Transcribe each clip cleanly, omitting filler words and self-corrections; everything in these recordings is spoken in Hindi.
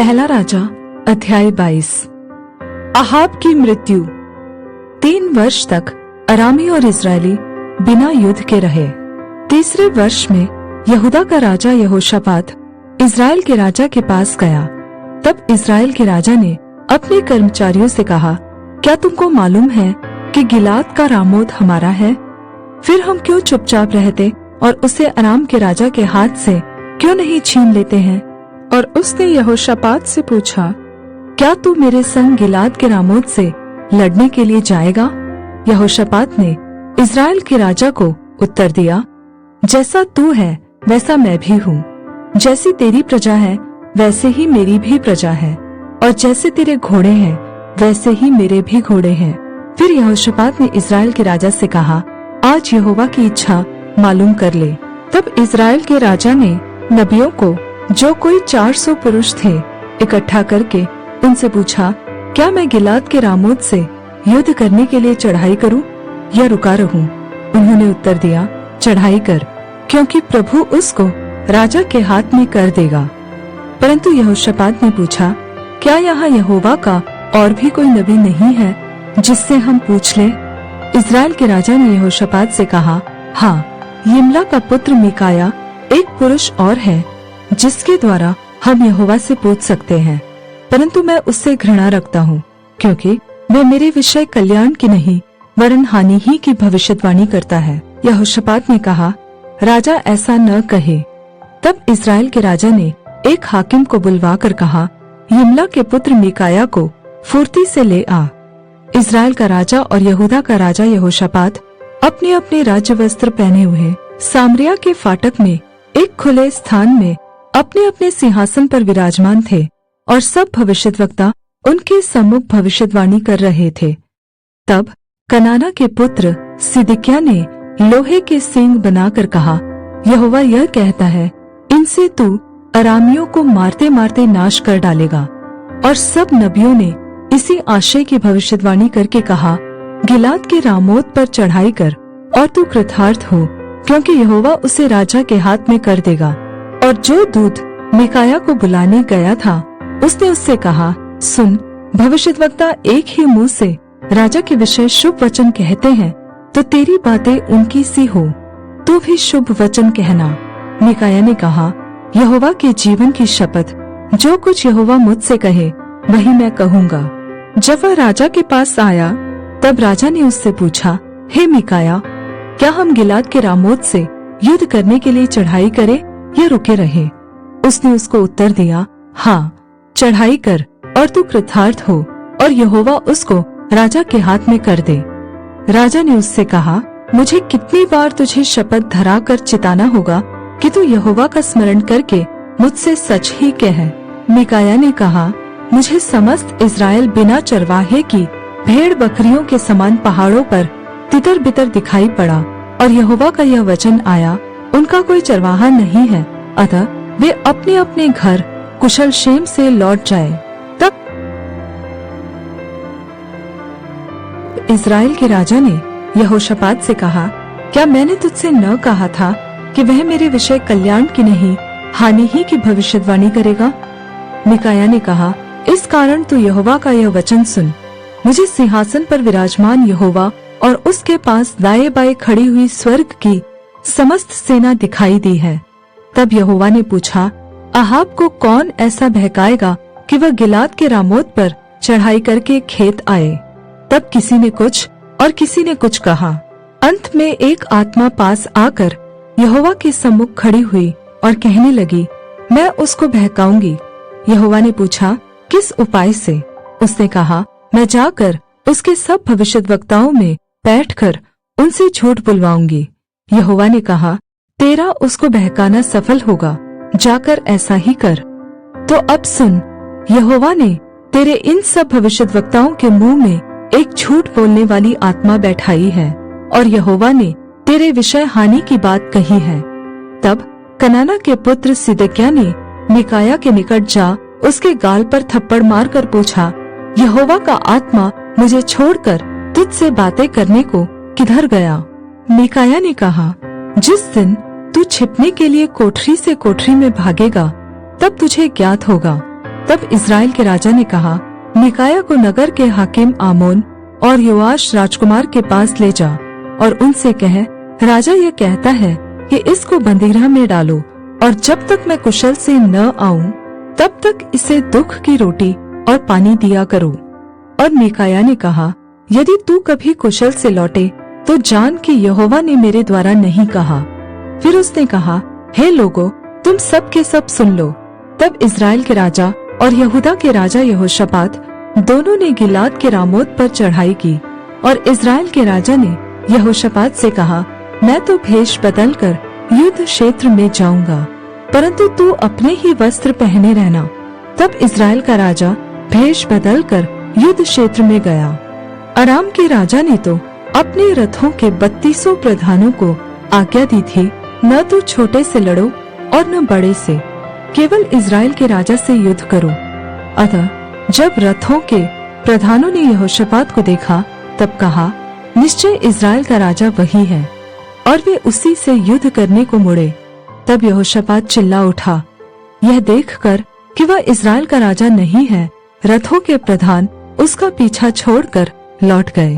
पहला राजा अध्याय 22। अहाब की मृत्यु। 3 वर्ष तक अरामी और इस्राएली बिना युद्ध के रहे। तीसरे वर्ष में यहूदा का राजा यहोशापात इस्राएल के राजा के पास गया। तब इस्राएल के राजा ने अपने कर्मचारियों से कहा, क्या तुमको मालूम है कि गिलाद का रामोत हमारा है? फिर हम क्यों चुपचाप रहते और उसे अराम के राजा के हाथ से क्यों नहीं छीन लेते हैं? और उसने यहोशापात से पूछा, क्या तू मेरे संग गिलाद के रामोत से लड़ने के लिए जाएगा? यहोशापात ने इस्राएल के राजा को उत्तर दिया, जैसा तू है वैसा मैं भी हूँ। जैसी तेरी प्रजा है वैसे ही मेरी भी प्रजा है, और जैसे तेरे घोड़े हैं वैसे ही मेरे भी घोड़े हैं। फिर यहोशापात ने इस्राएल के राजा से कहा, आज यहोवा की इच्छा मालूम कर ले। तब इस्राएल के राजा ने नबियों को, जो कोई 400 पुरुष थे, इकट्ठा करके उनसे पूछा, क्या मैं गिलाद के रामोत से युद्ध करने के लिए चढ़ाई करूं या रुका रहूं? उन्होंने उत्तर दिया, चढ़ाई कर, क्योंकि प्रभु उसको राजा के हाथ में कर देगा। परंतु यहोशापात ने पूछा, क्या यहाँ यहोवा का और भी कोई नबी नहीं है जिससे हम पूछ ले? इस्राएल के राजा ने यहोशापात से कहा, हाँ, यिम्ला का पुत्र मीकाया एक पुरुष और है जिसके द्वारा हम यहोवा से पूछ सकते हैं, परंतु मैं उससे घृणा रखता हूँ, क्योंकि वह मेरे विषय कल्याण की नहीं वरन हानि ही की भविष्यवाणी करता है। यहोशापात ने कहा, राजा ऐसा न कहे। तब इस्राएल के राजा ने एक हाकिम को बुलवाकर कहा, यिम्ला के पुत्र मीकाया को फुर्ती से ले आ। इस्राएल का राजा और यहूदा का राजा यहोशापात अपने अपने राज्य वस्त्र पहने हुए सामरिया के फाटक में एक खुले स्थान में अपने अपने सिंहासन पर विराजमान थे, और सब भविष्यद्वक्ता उनके सम्मुख भविष्यवाणी कर रहे थे। तब कनाना के पुत्र सिदकिय्याह ने लोहे के सींग बनाकर कहा, यहोवा यह कहता है, इनसे तू अरामियों को मारते मारते नाश कर डालेगा। और सब नबियों ने इसी आशय की भविष्यवाणी करके कहा, गिलाद के रामोत पर चढ़ाई कर और तू कृतार्थ हो, क्योंकि यहोवा उसे राजा के हाथ में कर देगा। और जो दूत मीकाया को बुलाने गया था, उसने उससे कहा, सुन, भविष्यद्वक्ता एक ही मुंह से राजा के विषय शुभ वचन कहते हैं, तो तेरी बातें उनकी सी हो, तू भी शुभ वचन कहना। मीकाया ने कहा, यहोवा के जीवन की शपथ, जो कुछ यहोवा मुझसे कहे वही मैं कहूँगा। जब वह राजा के पास आया, तब राजा ने उससे पूछा, हे मीकाया, क्या हम गिलाद के रामोत से युद्ध करने के लिए चढ़ाई करें या रुके रहे? उसने उसको उत्तर दिया, हाँ, चढ़ाई कर और तू कृतार्थ हो, और यहोवा उसको राजा के हाथ में कर दे। राजा ने उससे कहा, मुझे कितनी बार तुझे शपथ धरा कर चिताना होगा कि तू यहोवा का स्मरण करके मुझसे सच ही कह। मीकाया ने कहा, मुझे समस्त इस्राएल बिना चरवाहे की भेड़ बकरियों के समान पहाड़ों पर तितर बितर दिखाई पड़ा, और यहोवा का यह वचन आया, उनका कोई चरवाहा नहीं है, अतः वे अपने अपने घर कुशल क्षेम से लौट जाए। तब इस्राएल के राजा ने यहोशापात से कहा, क्या मैंने तुझसे न कहा था कि वह मेरे विषय कल्याण की नहीं हानि ही की भविष्यवाणी करेगा? मीकाया ने कहा, इस कारण तू यहोवा का यह वचन सुन। मुझे सिंहासन पर विराजमान यहोवा और उसके पास दाएं बाएं खड़ी हुई स्वर्ग की समस्त सेना दिखाई दी है। तब यहोवा ने पूछा, अहाब को कौन ऐसा बहकाएगा कि वह गिलाद के रामोत पर चढ़ाई करके खेत आए? तब किसी ने कुछ और किसी ने कुछ कहा। अंत में एक आत्मा पास आकर यहोवा के सम्मुख खड़ी हुई और कहने लगी, मैं उसको बहकाऊंगी। यहोवा ने पूछा, किस उपाय से? उसने कहा, मैं जाकर उसके सब भविष्यद्वक्ताओं में बैठकर उनसे झूठ बुलवाऊंगी। यहोवा ने कहा, तेरा उसको बहकाना सफल होगा, जाकर ऐसा ही कर। तो अब सुन, यहोवा ने तेरे इन सब भविष्यद्वक्ताओं के मुंह में एक झूठ बोलने वाली आत्मा बैठाई है, और यहोवा ने तेरे विषय हानि की बात कही है। तब कनाना के पुत्र सिदकिय्याह ने मीकाया के निकट जा उसके गाल पर थप्पड़ मारकर पूछा, यहोवा का आत्मा मुझे छोड़कर तुझसे बातें करने को किधर गया? मीकाया ने कहा, जिस दिन तू छिपने के लिए कोठरी से कोठरी में भागेगा, तब तुझे ज्ञात होगा। तब इज़राइल के राजा ने कहा, मीकायाह को नगर के हाकिम आमोन और योआश राजकुमार के पास ले जा और उनसे कह, राजा यह कहता है कि इसको बंदीगृह में डालो, और जब तक मैं कुशल से न आऊं तब तक इसे दुख की रोटी और पानी दिया करो। और मीकायाह ने कहा, यदि तू कभी कुशल से लौटे तो जान कि यहोवा ने मेरे द्वारा नहीं कहा। फिर उसने कहा, हे लोगों, तुम सब के सब सुन लो। तब इज़राइल के राजा और यहूदा के राजा यहोशापात दोनों ने गिलाद के रामोत पर चढ़ाई की। और इज़राइल के राजा ने यहोशापात से कहा, मैं तो भेष बदलकर युद्ध क्षेत्र में जाऊंगा, परंतु तू अपने ही वस्त्र पहने रहना। तब इज़राइल का राजा भेष बदलकर युद्ध क्षेत्र में गया। अराम के राजा ने तो अपने रथों के 32 प्रधानों को आज्ञा दी थी, न तो छोटे से लड़ो और न बड़े से, केवल इज़राइल के राजा से युद्ध करो। अतः जब रथों के प्रधानों ने यहोशापात को देखा तब कहा, निश्चय इज़राइल का राजा वही है, और वे उसी से युद्ध करने को मुड़े। तब यहोशापात चिल्ला उठा। यह देखकर कि वह इज़राइल का राजा नहीं है, रथों के प्रधान उसका पीछा छोड़कर लौट गए।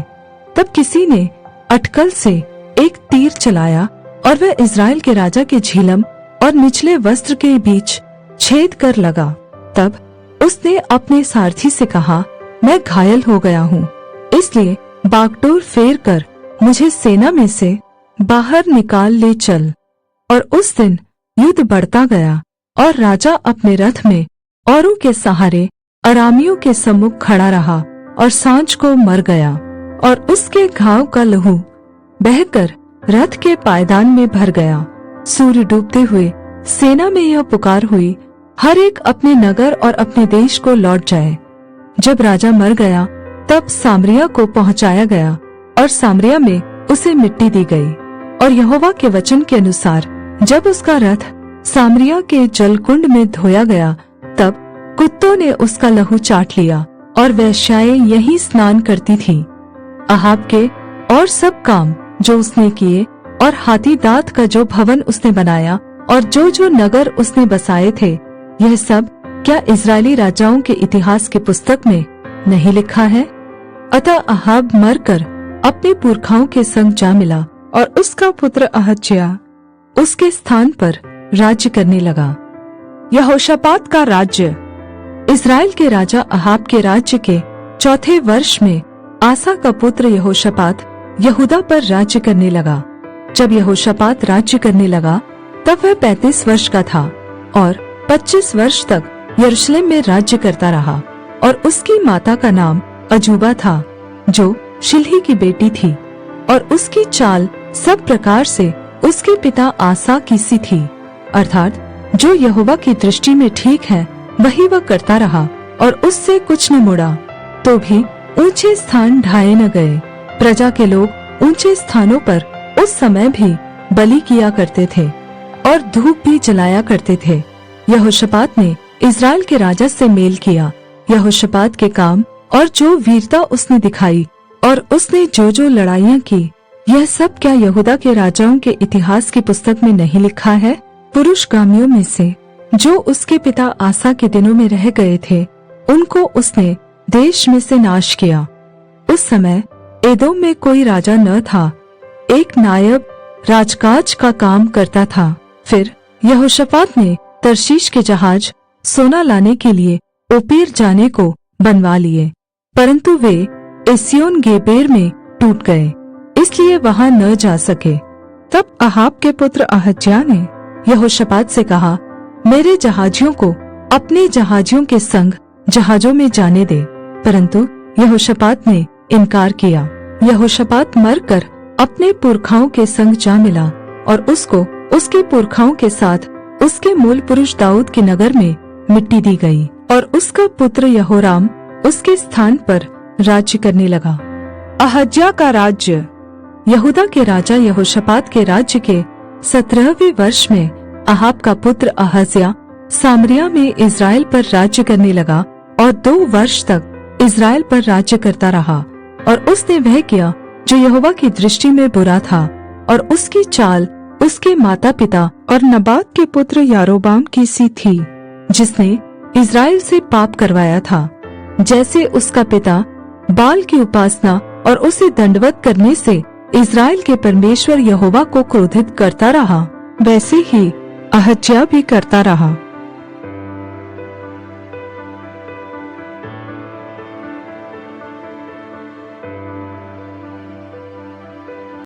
तब किसी ने अटकल से एक तीर चलाया और वह इज़राइल के राजा के झिलम और निचले वस्त्र के बीच छेद कर लगा। तब उसने अपने सारथी से कहा, मैं घायल हो गया हूँ, इसलिए बागडोर फेर कर मुझे सेना में से बाहर निकाल ले चल। और उस दिन युद्ध बढ़ता गया और राजा अपने रथ में औरों के सहारे अरामियों के सम्मुख खड़ा रहा और सांझ को मर गया। और उसके घाव का लहू बहकर रथ के पायदान में भर गया। सूर्य डूबते हुए सेना में यह पुकार हुई, हर एक अपने नगर और अपने देश को लौट जाए। जब राजा मर गया तब सामरिया को पहुंचाया गया और सामरिया में उसे मिट्टी दी गई। और यहोवा के वचन के अनुसार जब उसका रथ सामरिया के जलकुंड में धोया गया तब कुत्तों ने उसका लहू चाट लिया और वेश्याएं यहीं स्नान करती थीं। अहाब के और सब काम जो उसने किए और हाथी दाँत का जो भवन उसने बनाया और जो जो नगर उसने बसाए थे, यह सब क्या इज़राइली राजाओं के इतिहास की पुस्तक में नहीं लिखा है? अतः अहाब मरकर अपने पुरखाओं के संग जा मिला और उसका पुत्र अहज्याह उसके स्थान पर राज्य करने लगा। यहोशापात का राज्य। इज़राइल के राजा अहाब के राज्य के 4थे वर्ष में आसा का पुत्र यहोशापात यहूदा पर राज्य करने लगा। जब यहोशापात राज्य करने लगा तब वह 35 वर्ष का था और 25 वर्ष तक यरूशलेम में राज्य करता रहा। और उसकी माता का नाम अजूबा था, जो शिल्ही की बेटी थी, और उसकी चाल सब प्रकार से उसके पिता आसा की सी थी, अर्थात जो यहोवा की दृष्टि में ठीक है वही वह करता रहा और उससे कुछ न मुड़ा। तो भी ऊंचे स्थान ढाए न गए। प्रजा के लोग ऊंचे स्थानों पर उस समय भी बलि किया करते थे और धूप भी जलाया करते थे। यहोशापात ने इज़राइल के राजा से मेल किया। यहोशापात के काम और जो वीरता उसने दिखाई और उसने जो जो लड़ाइयाँ की, यह सब क्या यहूदा के राजाओं के इतिहास की पुस्तक में नहीं लिखा है? पुरुषगामियों में से जो उसके पिता आसा के दिनों में रह गए थे, उनको उसने देश में से नाश किया। उस समय एदोम में कोई राजा न था, एक नायब राजकाज का काम करता था। फिर यहोशापात ने तर्शीश के जहाज सोना लाने के लिए ओपीर जाने को बनवा लिए, परंतु वे एस्योन गेबेर में टूट गए, इसलिए वहां न जा सके। तब अहाब के पुत्र अहज्याह ने यहोशापात से कहा, मेरे जहाजियों को अपने जहाजियों के संग जहाजों में जाने दे। परंतु यहोशापात ने इनकार किया। यहोशापात मरकर अपने पुरखाओं के संग जा मिला और उसको उसके पुरखाओं के साथ उसके मूल पुरुष दाऊद के नगर में मिट्टी दी गई और उसका पुत्र यहोराम उसके स्थान पर राज्य करने लगा। अहज्याह का राज्य। यहूदा के राजा यहोशापात के राज्य के 17वें वर्ष में अहाब का पुत्र अहज्याह सामरिया में इज़राइल पर राज्य करने लगा और 2 वर्ष तक इज़राइल पर राज्य करता रहा। और उसने वह किया जो यहोवा की दृष्टि में बुरा था, और उसकी चाल उसके माता पिता और नबात के पुत्र यारोबाम की सी थी, जिसने इज़राइल से पाप करवाया था। जैसे उसका पिता बाल की उपासना और उसे दंडवत करने से इज़राइल के परमेश्वर यहोवा को क्रोधित करता रहा, वैसे ही अहज्याह भी करता रहा।